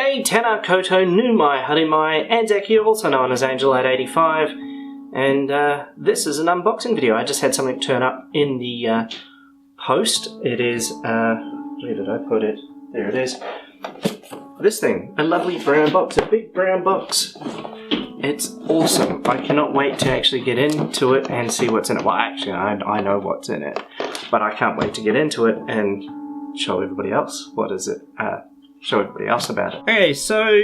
G'day, Tēnā koutou, Nūmai, Harimai, Anzac here, also known as Angel885, and this is an unboxing video. I just had something turn up in the post. It is, where did I put it? There it is. This thing, a lovely brown box, a big brown box. It's awesome. I cannot wait to actually get into it and see what's in it. Well, actually, I know what's in it, but I can't wait to get into it and show everybody else what is it. Show everybody else about it. Okay, so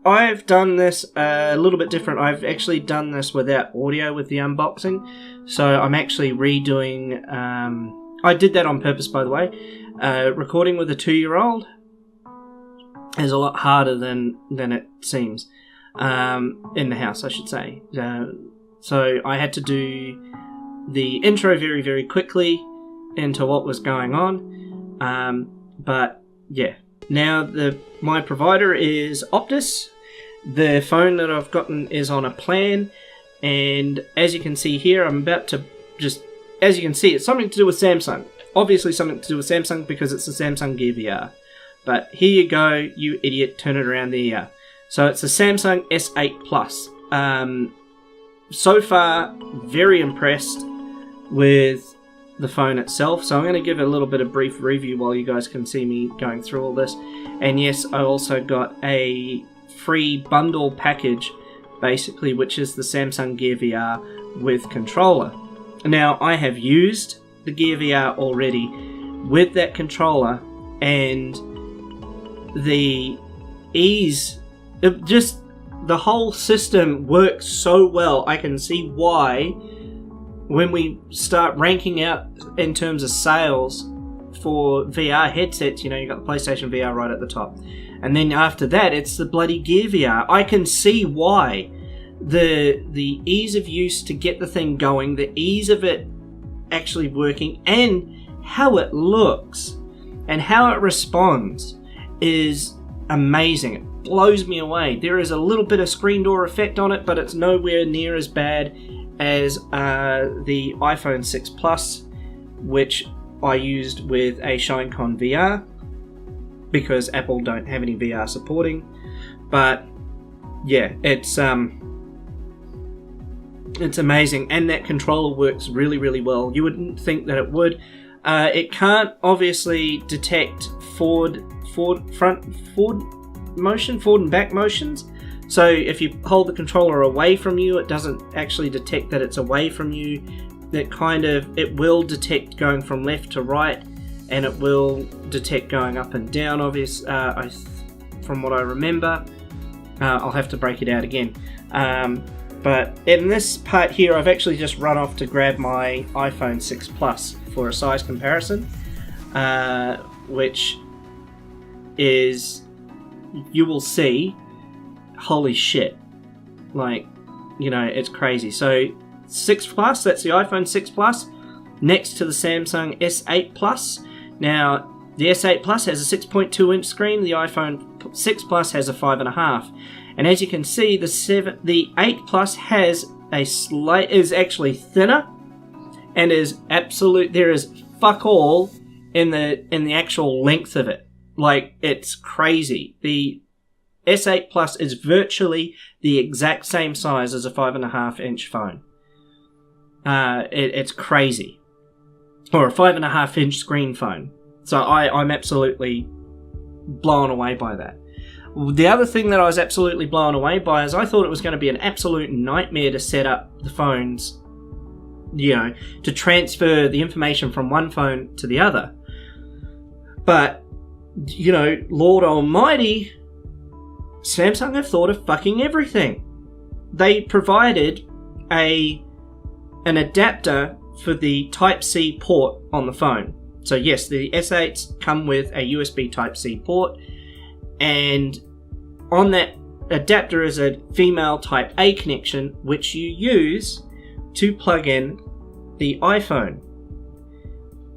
I've done this a little bit different. I've actually done this without audio with the unboxing, so I'm actually redoing. I did that on purpose, by the way. Recording with a 2-year-old is a lot harder than it seems. In the house, I should say. So I had to do the intro very, very quickly into what was going on. But yeah, now my provider is Optus. The phone that I've gotten is on a plan, and as you can see here, I'm about to as you can see, it's something to do with Samsung. Obviously something to do with Samsung because it's the Samsung Gear VR. But here you go, you idiot, turn it around there. So it's the Samsung S8 Plus. So far, very impressed with the phone itself. So I'm going to give a little bit of brief review while you guys can see me going through all this. And yes, I also got a free bundle package, basically, which is the Samsung Gear VR with controller. Now, I have used the Gear VR already with that controller, and the ease, the whole system works so well. I can see why when we start ranking out in terms of sales for VR headsets, you got the PlayStation VR right at the top, and then after that it's the bloody Gear VR. I can see why the ease of use to get the thing going, the ease of it actually working, and how it looks and how it responds is amazing. It blows me away. There is a little bit of screen door effect on it, but it's nowhere near as bad as the iPhone 6 Plus, which I used with a ShineCon VR because Apple don't have any VR supporting. But yeah, it's amazing, and that controller works really, really well. You wouldn't think that it would. It can't obviously detect forward and back motions. So if you hold the controller away from you, it doesn't actually detect that it's away from you. It will detect going from left to right, and it will detect going up and down. From what I remember, I'll have to break it out again. But in this part here, I've actually just run off to grab my iPhone 6 Plus for a size comparison, which is, you will see, holy shit, it's crazy. So 6 Plus, that's the iPhone 6 Plus, next to the Samsung S8 Plus. Now, the S8 Plus has a 6.2 inch screen, the iPhone 6 Plus has a 5.5. And as you can see, the 8 Plus is actually thinner, and there is fuck all in the actual length of it. It's crazy. The S8 Plus is virtually the exact same size as a 5.5 inch phone. It's crazy. Or a 5.5 inch screen phone. So I'm absolutely blown away by that. The other thing that I was absolutely blown away by is I thought it was going to be an absolute nightmare to set up the phones, to transfer the information from one phone to the other. But, Lord Almighty, Samsung have thought of fucking everything. They provided an adapter for the Type-C port on the phone. So yes, the S8s come with a USB Type-C port, and on that adapter is a female Type A connection, which you use to plug in the iPhone.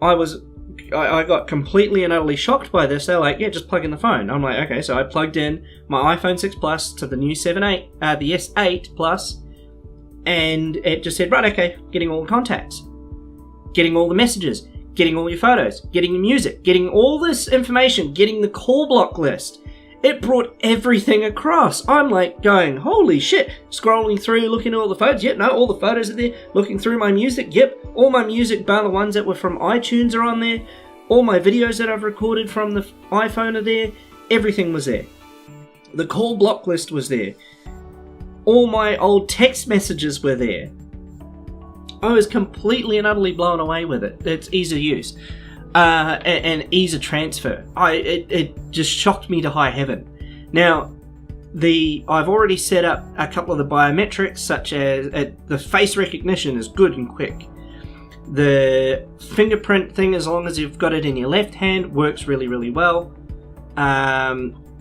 I got completely and utterly shocked by this. They're like, yeah, just plug in the phone. I'm like, okay, so I plugged in my iPhone 6 Plus to the new the S8 Plus, and it just said, right, okay, getting all the contacts, getting all the messages, getting all your photos, getting the music, getting all this information, getting the call block list. it brought everything across. I'm like going, holy shit, scrolling through, looking at all the photos. Yep, no, all the photos are there. Looking through my music, yep, all my music, bar the ones that were from iTunes are on there. All my videos that I've recorded from the iPhone are there. Everything was there. The call block list was there. All my old text messages were there. I was completely and utterly blown away with it. It's ease of use. And ease of transfer. It just shocked me to high heaven. Now, I've already set up a couple of the biometrics, such as the face recognition is good and quick. The fingerprint thing, as long as you've got it in your left hand, works really, really well.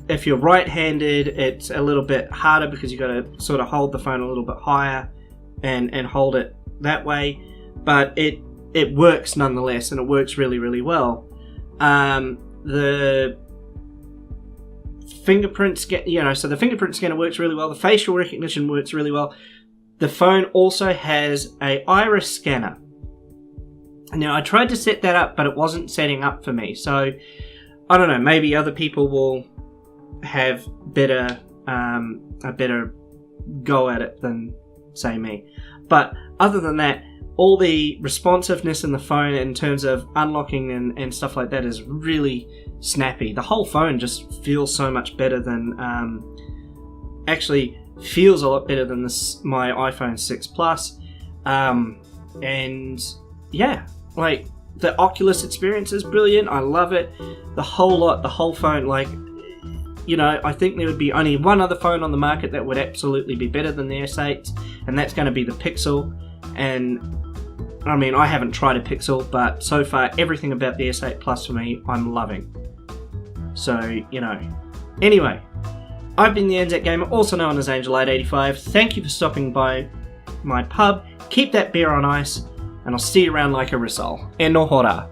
If you're right-handed, it's a little bit harder because you've got to sort of hold the phone a little bit higher and hold it that way. But it works nonetheless, and it works really, really well. The fingerprint scan, so the fingerprint scanner works really well. The facial recognition works really well. The phone also has a iris scanner. Now, I tried to set that up, but it wasn't setting up for me. So, I don't know. Maybe other people will have a better go at it than, say, me. But other than that, all the responsiveness in the phone in terms of unlocking and stuff like that is really snappy. The whole phone just feels so much better than, actually feels a lot better than my iPhone 6 Plus. And yeah, like the Oculus experience is brilliant. I love it. The whole phone, like, I think there would be only one other phone on the market that would absolutely be better than the S8, and that's going to be the Pixel. And I mean, I haven't tried a Pixel, but so far everything about the S8 Plus for me, I'm loving. So, Anyway, I've been the NZ Gamer, also known as Angel885. Thank you for stopping by my pub. Keep that beer on ice, and I'll see you around like a rissole. E no hora.